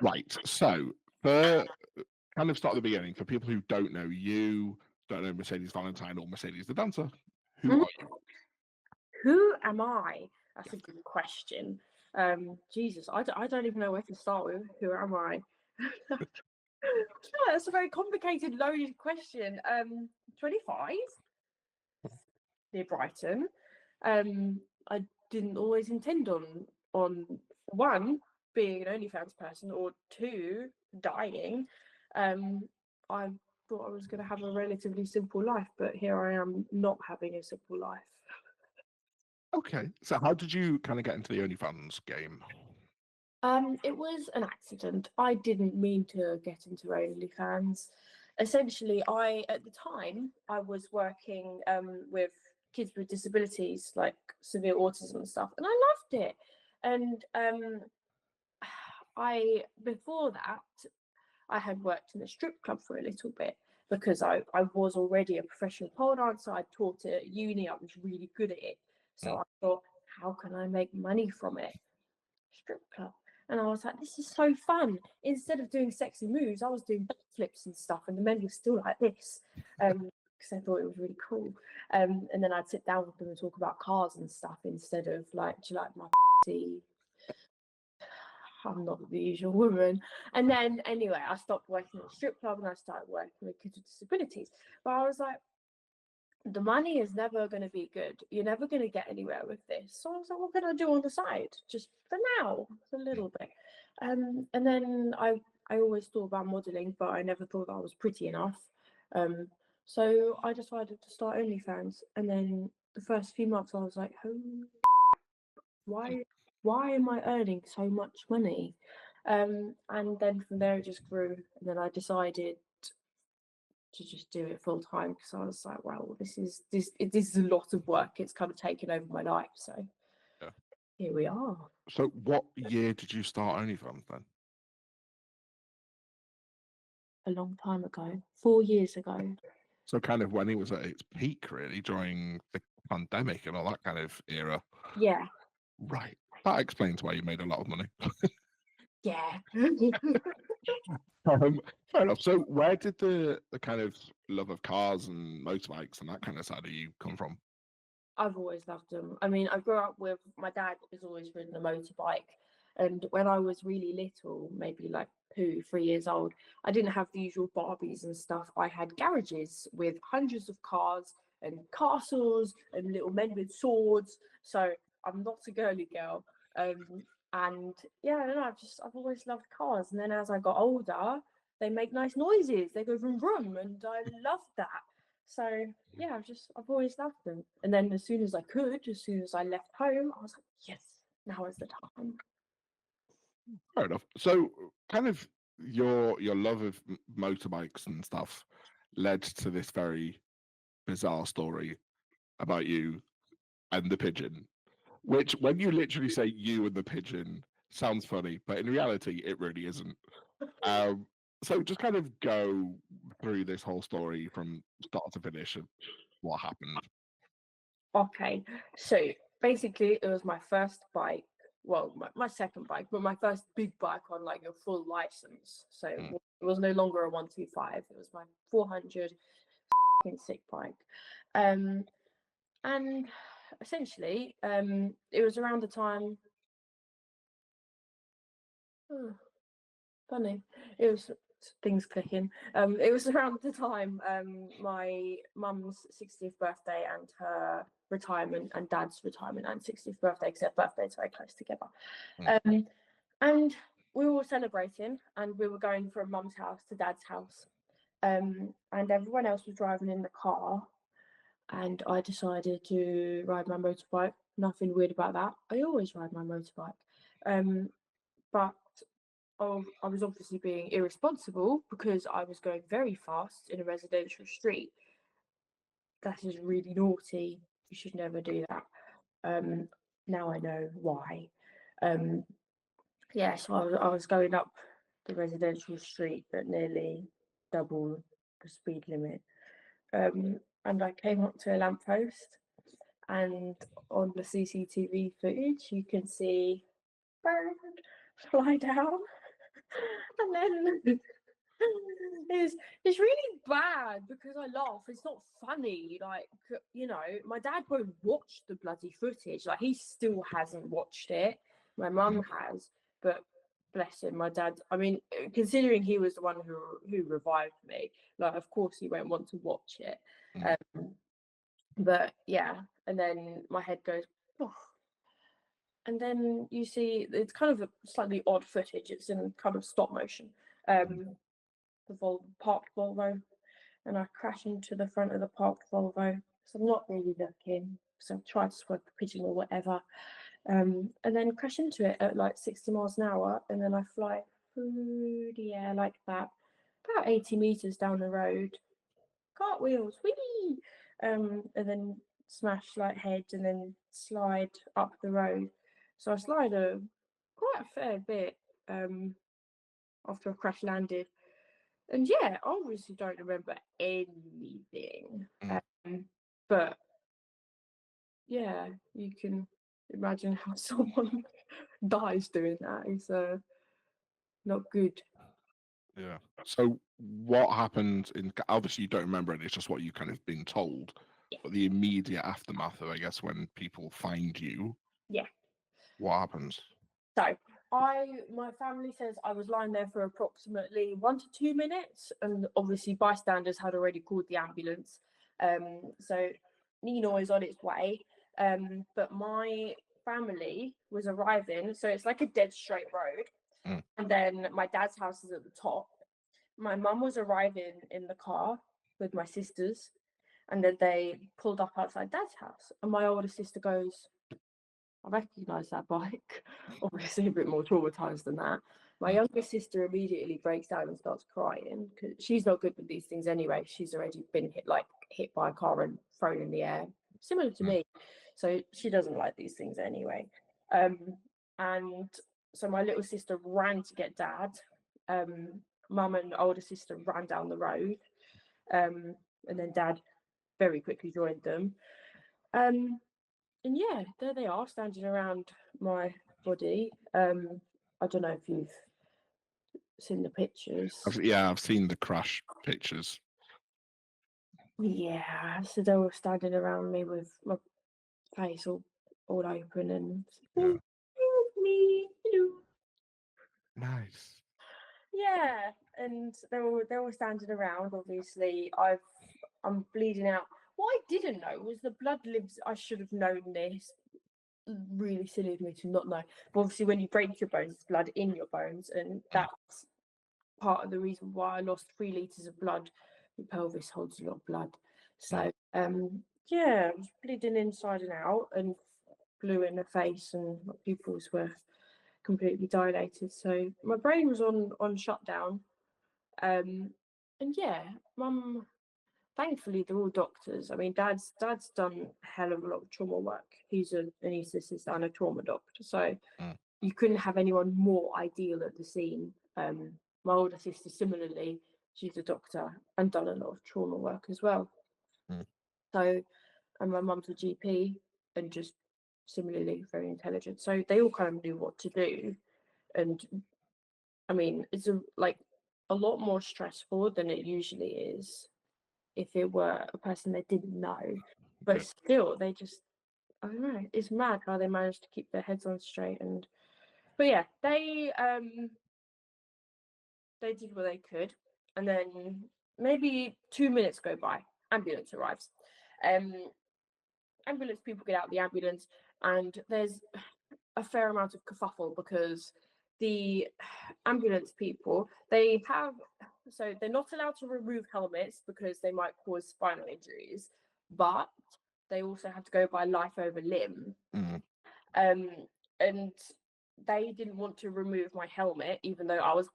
Right. So, for kind of start at the beginning, for people who don't know you, don't know Mercedes Valentine or Mercedes the dancer, who Mhm. are you? Who am I? That's a good question. Jesus, I don't even know where to start with. Who am I? That's a very complicated, loaded question. 25, near Brighton. I didn't always intend on one being an OnlyFans person or two dying. I thought I was going to have a relatively simple life, but here I am not having a simple life. Okay. So, how did you kind of get into the OnlyFans game? It was an accident. I didn't mean to get into OnlyFans. Essentially, at the time I was working with kids with disabilities like severe autism and stuff, and I loved it. And I before that I had worked in a strip club for a little bit because I was already a professional pole dancer. I taught it at uni. I was really good at it. So Mm. I thought, how can I make money from it? Strip club. And I was like, this is so fun. Instead of doing sexy moves, I was doing backflips and stuff, and the men were still like this. Because I thought it was really cool. And then I'd sit down with them and talk about cars and stuff instead of like, do you like my I'm not the usual woman. And then anyway, I stopped working at a strip club and I started working with kids with disabilities. But I was like, the money is never going to be good. You're never going to get anywhere with this. So I was like, what can I do on the side? Just for now, a little bit. And then I always thought about modeling, but I never thought that I was pretty enough. Um, so I decided to start OnlyFans. And then the first few months, I was like, oh, why why am I earning so much money? And then from there it just grew, and then I decided to just do it full time because I was like, well, this is a lot of work. It's kind of taken over my life, so Yeah. here we are. So, what year did you start OnlyFans then? A long time ago, 4 years ago. So, kind of when it was at its peak, really, during the pandemic and all that kind of era. Yeah, Right. That explains why you made a lot of money. yeah. Fair enough. So, where did the kind of love of cars and motorbikes and that kind of side of you come from? I've always loved them. I mean, I grew up with my dad has always ridden a motorbike. And when I was really little, maybe like 2, 3 years old, I didn't have the usual Barbies and stuff. I had garages with hundreds of cars and castles and little men with swords. So I'm not a girly girl. And yeah, no, I've always loved cars. And then as I got older, they make nice noises. They go vroom vroom, and I loved that. So yeah, I've always loved them. And then as soon as I could, as soon as I left home, I was like, yes, now is the time. Fair enough. So, kind of your love of motorbikes and stuff led to this very bizarre story about you and the pigeon, which, when you literally say you and the pigeon, sounds funny, but in reality, it really isn't. Um, so, just kind of go through this whole story from start to finish of what happened. Okay, so basically, it was my first bike. Well, my second bike, but my first big bike on like a full license. So Mm. it was no longer a 125. It was my 400 sick bike. Um, and essentially, it was around the time. Funny. It was things clicking. It was around the time my mum's 60th birthday and her retirement and dad's retirement and 60th birthday, because their birthdays very close together. Mm. Um, and we were all celebrating and we were going from mum's house to dad's house. And everyone else was driving in the car, and I decided to ride my motorbike. Nothing weird about that. I always ride my motorbike. But I was obviously being irresponsible because I was going very fast in a residential street. That is really naughty. You should never do that. Um, Now I know why. Um, yeah, so I was going up the residential street at nearly double the speed limit. And I came up to a lamppost, and on the CCTV footage, you can see bird fly down. And then it's really bad because I laugh. It's not funny. Like, you know, my dad won't watch the bloody footage. Like, he still hasn't watched it. My mum has, but bless him, my dad. I mean, considering he was the one who revived me, like, of course he won't want to watch it. But yeah, and then my head goes, oh. And then you see it's kind of a slightly odd footage. It's in kind of stop motion. The parked Volvo, and I crash into the front of the parked Volvo. So I'm not really looking. So I tried to swerve the pigeon or whatever, and then crash into it at like 60 miles an hour, and then I fly through the air like that, about 80 meters down the road, cartwheels, whee, and then smash like head, and then slide up the road. So I slide quite a fair bit after I crash landed. And yeah, I obviously don't remember anything. But yeah, you can imagine how someone dies doing that. It's not good. Yeah. So what happened obviously you don't remember it, it's just what you kind of been told. Yeah. But the immediate aftermath of, I guess, when people find you, Yeah. what happens? So my family says I was lying there for approximately 1 to 2 minutes, and obviously bystanders had already called the ambulance. So Nino is on its way. But my family was arriving, so it's like a dead straight road. And then my dad's house is at the top. My mum was arriving in the car with my sisters, and then they pulled up outside dad's house. And my older sister goes, I recognise that bike. Obviously, a bit more traumatized than that. My younger sister immediately breaks down and starts crying because she's not good with these things anyway. She's already been hit by a car and thrown in the air, similar to me. So she doesn't like these things anyway. And so my little sister ran to get dad. Mum and older sister ran down the road, and then dad very quickly joined them. And yeah, there they are standing around my body. I don't know if you've seen the pictures. I've seen the crash pictures. Yeah, so they were standing around me with my face all open and Yeah. me, hello. Nice. Yeah, and they were standing around. Obviously, I'm bleeding out. What I didn't know was the blood lives. I should have known this. Really silly of me to not know. But obviously, when you break your bones, there's blood in your bones, and that's part of the reason why I lost 3 liters of blood. The pelvis holds a lot of blood, so yeah, I was bleeding inside and out, and blue in the face, and my pupils were completely dilated. So my brain was on shutdown. And yeah, mum. Thankfully, they're all doctors. I mean, dad's done a hell of a lot of trauma work. He's an anaesthetist and a trauma doctor, so you couldn't have anyone more ideal at the scene. My older sister, similarly, she's a doctor and done a lot of trauma work as well. So, and my mum's a GP and just similarly very intelligent. So they all kind of knew what to do. And I mean, it's a lot more stressful than it usually is if it were a person they didn't know. But still, they just, I don't know, it's mad how they managed to keep their heads on straight. But yeah, they did what they could, and then maybe 2 minutes go by, ambulance arrives. Ambulance people get out the ambulance, and there's a fair amount of kerfuffle because the ambulance people, so they're not allowed to remove helmets because they might cause spinal injuries, but they also have to go by life over limb. And they didn't want to remove my helmet even though I was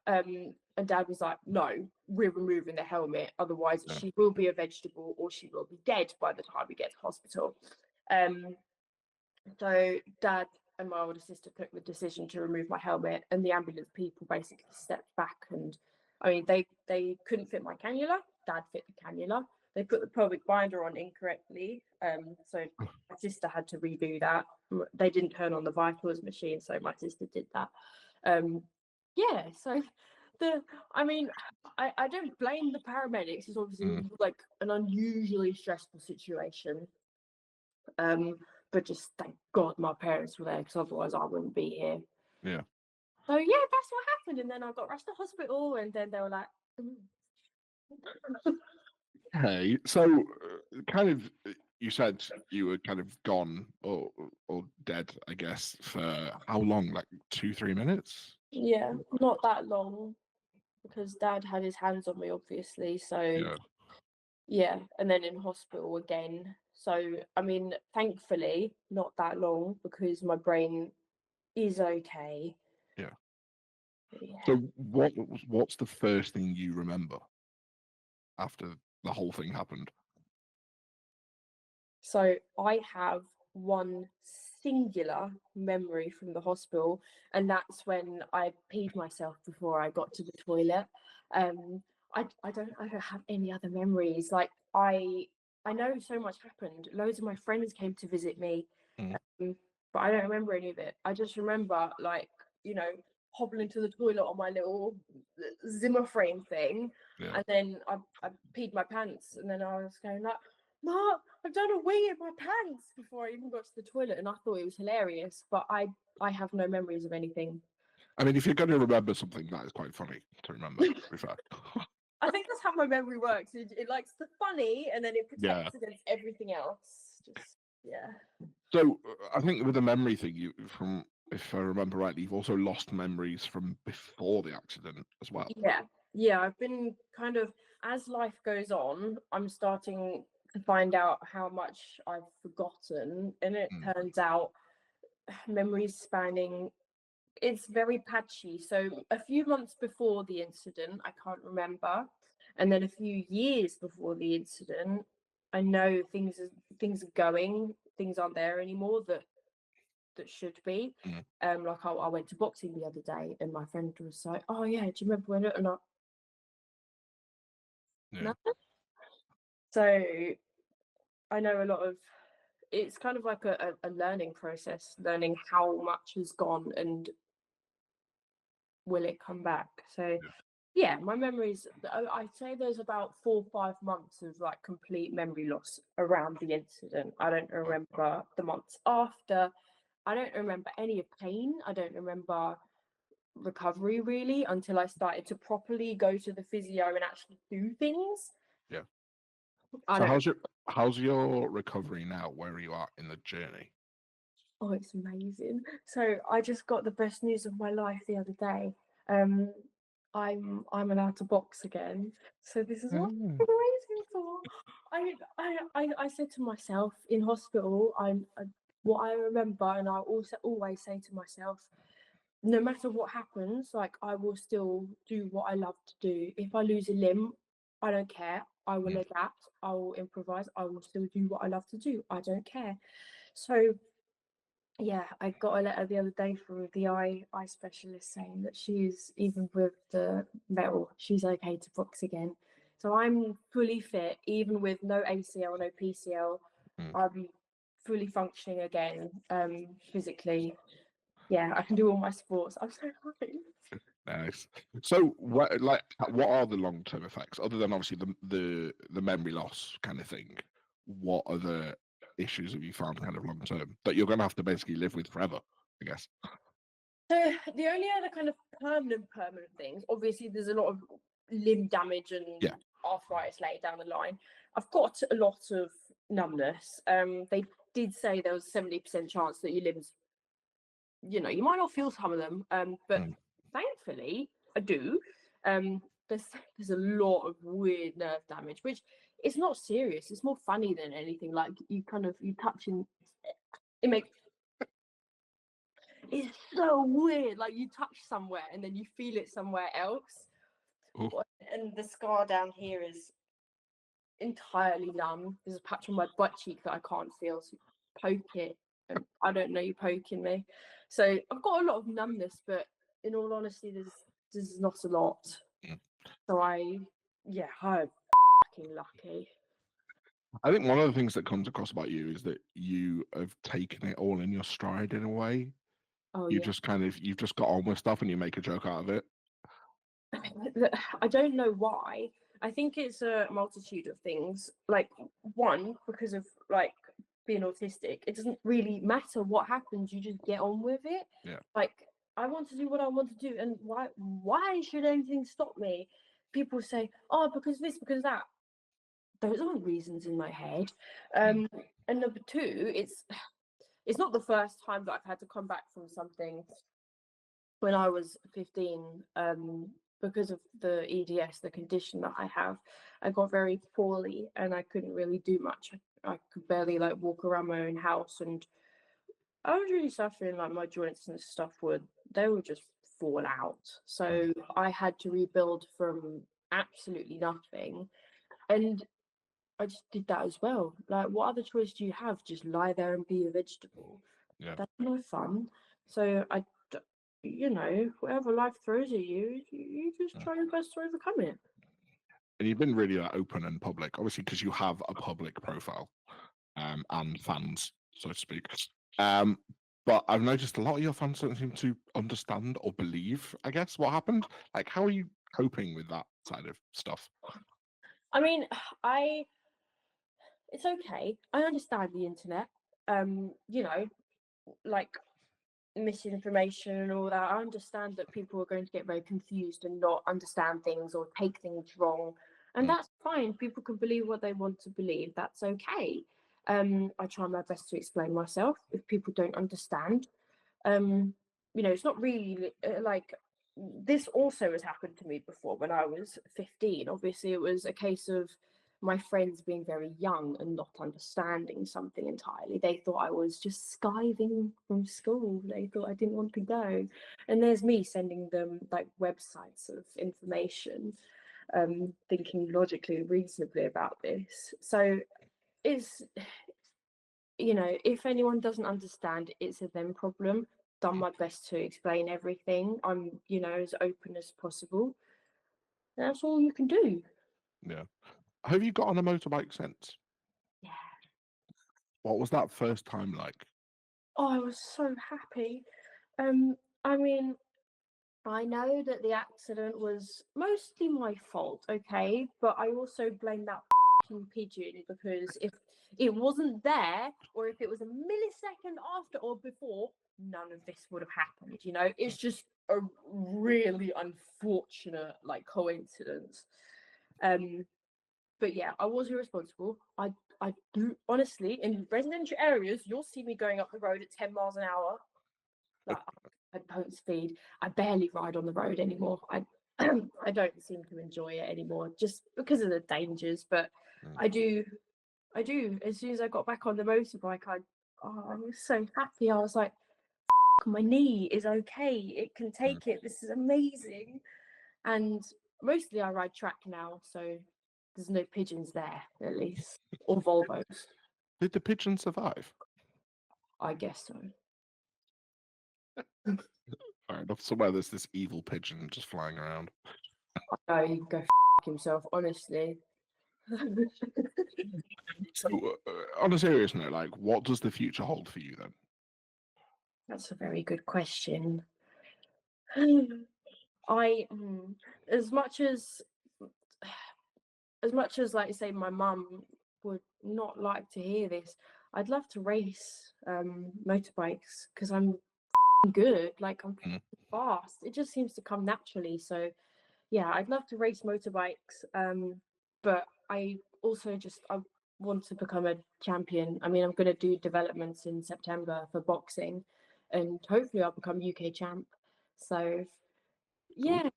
and dad was like, no, we're removing the helmet, otherwise she will be a vegetable or she will be dead by the time we get to hospital. So dad and my older sister took the decision to remove my helmet, and the ambulance people basically stepped back. And I mean, they couldn't fit my cannula. Dad fit the cannula. They put the pelvic binder on incorrectly, so my sister had to redo that. They didn't turn on the vitals machine, so my sister did that. yeah, so I mean, I don't blame the paramedics. It's obviously Mm, like an unusually stressful situation. But just thank God my parents were there because otherwise I wouldn't be here. yeah. So yeah, that's what happened. And then I got rushed to hospital, and then they were like, "Mm." Hey, so kind of, you said you were kind of gone or dead, I guess, for how long? Like 2, 3 minutes? Yeah, not that long because Dad had his hands on me, obviously. So Yeah, yeah, and then in hospital again. So I mean, thankfully, not that long because my brain is okay. yeah. But yeah. So what's the first thing you remember after the whole thing happened? So I have one singular memory from the hospital, and that's when I peed myself before I got to the toilet. Um, I don't have any other memories. Like I know so much happened. Loads of my friends came to visit me, Mm, um, but I don't remember any of it. I just remember like you know hobbling to the toilet on my little Zimmer frame thing, yeah. and then I peed my pants, and then I was going like, "Mark, I've done a wee in my pants" before I even got to the toilet, and I thought it was hilarious. But I have no memories of anything. I mean, if you're going to remember something, that is quite funny to remember, to be fair. I think that's how my memory works. It likes the funny, and then it Yeah. protects against everything else. Just yeah. So I think with the memory thing, from if I remember rightly, you've also lost memories from before the accident as well. Yeah, yeah. I've been kind of as life goes on, I'm starting to find out how much I've forgotten, and it Mm, turns out memories spanning it's very patchy. So a few months before the incident, I can't remember, and then a few years before the incident, I know things are going, things aren't there anymore that should be. mm, Like I went to boxing the other day, and my friend was like, "Oh yeah, do you remember when it?" And I, yeah. no. So I know a lot of. It's kind of like a learning process, learning how much has gone and will it come back. So Yeah. yeah, my memories, I'd say there's about 4 or 5 months of like complete memory loss around the incident. I don't Right, right. remember the months after. I don't remember any of pain. I don't remember recovery really until I started to properly go to the physio and actually do things. Yeah. I So don't. how's your recovery now? Where are you at in the journey? Oh, it's amazing. So I just got the best news of my life the other day. Um, I'm allowed to box again. So this is what Mm, I'm waiting for. I said to myself in hospital, what I remember, and I also always say to myself, no matter what happens, like I will still do what I love to do. If I lose a limb, I don't care. I will mm, adapt. I will improvise. I will still do what I love to do. I don't care. So yeah, I got a letter the other day from the eye specialist saying that she's even with the metal, she's okay to box again. So I'm fully fit, even with no ACL, no PCL. mm. I'm fully functioning again, physically. Yeah, I can do all my sports. I'm so happy. Nice. So what are the long-term effects other than obviously the memory loss kind of thing? What other issues have you found kind of long term that you're going to have to basically live with forever, I guess? So the only other kind of permanent things, obviously, there's a lot of limb damage and Yeah. arthritis later down the line. I've got a lot of numbness. They did say there was a 70% chance that your limbs, you might not feel some of them, but Mm, thankfully I do. Um, there's there's a lot of weird nerve damage, which it's not serious. It's more funny than anything. Like you touch and it makes it's so weird. Like you touch somewhere and then you feel it somewhere else. oh, And the scar down here is entirely numb. There's a patch on my butt cheek that I can't feel. So you poke it, and I don't know you're poking me. So I've got a lot of numbness, but in all honesty, there's not a lot. mm. So yeah, I'm fucking lucky. I think one of the things that comes across about you is that you have taken it all in your stride in a way. Oh You yeah. just you've just got on with stuff and you make a joke out of it. I don't know why. I think it's a multitude of things. Like, one, because of like being autistic, it doesn't really matter what happens, you just get on with it. Yeah. Like, I want to do what I want to do, and why should anything stop me? People say, oh, because this, because that. Those aren't reasons in my head. And number two, it's not the first time that I've had to come back from something when I was 15, because of the EDS, the condition that I have. I got very poorly and I couldn't really do much. I could barely like walk around my own house, and I was really suffering. Like, my joints and stuff they would just fall out. So I had to rebuild from absolutely nothing. And I just did that as well. Like, what other choice do you have? Just lie there and be a vegetable? Yeah. That's no fun. So whatever life throws at you, you just try your best to overcome it. And you've been really open and public, obviously, because you have a public profile, and fans, so to speak. But I've noticed a lot of your fans don't seem to understand or believe, I guess, what happened. Like, how are you coping with that side of stuff? I mean, it's okay. I understand the internet. Like, misinformation and all that. I understand that people are going to get very confused and not understand things or take things wrong, and that's fine. People can believe what they want to believe. That's okay. I try my best to explain myself if people don't understand. It's not really like this. Also has happened to me before when I was 15. Obviously, it was a case of my friends being very young and not understanding something entirely. They thought I was just skiving from school. They thought I didn't want to go. And there's me sending them like websites of information, thinking logically, reasonably about this. So it's, if anyone doesn't understand, it's a them problem. Done my best to explain everything. I'm, as open as possible. That's all you can do. Yeah. Have you got on a motorbike since? Yeah. What was that first time like? Oh, I was so happy. I mean, I know that the accident was mostly my fault, okay, but I also blame that pigeon, because if it wasn't there, or if it was a millisecond after or before, none of this would have happened. It's just a really unfortunate like coincidence. But yeah, I was irresponsible. I do, honestly, in residential areas, you'll see me going up the road at 10 miles an hour. Like, I don't speed. I barely ride on the road anymore. I I don't seem to enjoy it anymore, just because of the dangers. But I do. As soon as I got back on the motorbike, I was so happy. I was like, my knee is okay. It can take it. This is amazing. And mostly I ride track now, so there's no pigeons there, at least, or Volvos. Did the pigeon survive? I guess so. Fair enough. Somewhere there's this evil pigeon just flying around. Oh, he can go himself, honestly. So, on a serious note, like, what does the future hold for you then? That's a very good question. I, as much as like say my mum would not like to hear this, I'd love to race motorbikes, because I'm good. Like, I'm fast. It just seems to come naturally. So yeah, I'd love to race motorbikes. But I also I want to become a champion. I mean, I'm going to do developments in September for boxing, and hopefully I'll become UK champ. So yeah,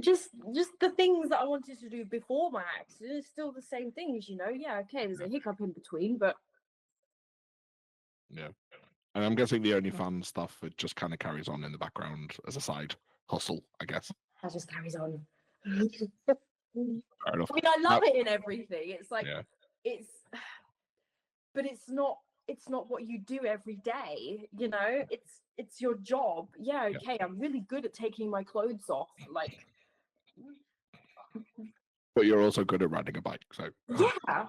just the things that I wanted to do before my accident is still the same things. Yeah, okay, there's a hiccup in between, but Yeah. And I'm guessing the OnlyFans stuff, it just kind of carries on in the background as a side hustle, I guess. that just carries on. Fair enough. I mean, I love it in everything. It's like, Yeah. but it's not what you do every day. It's your job. Yeah, okay, I'm really good at taking my clothes off. Like, But you're also good at riding a bike, so yeah.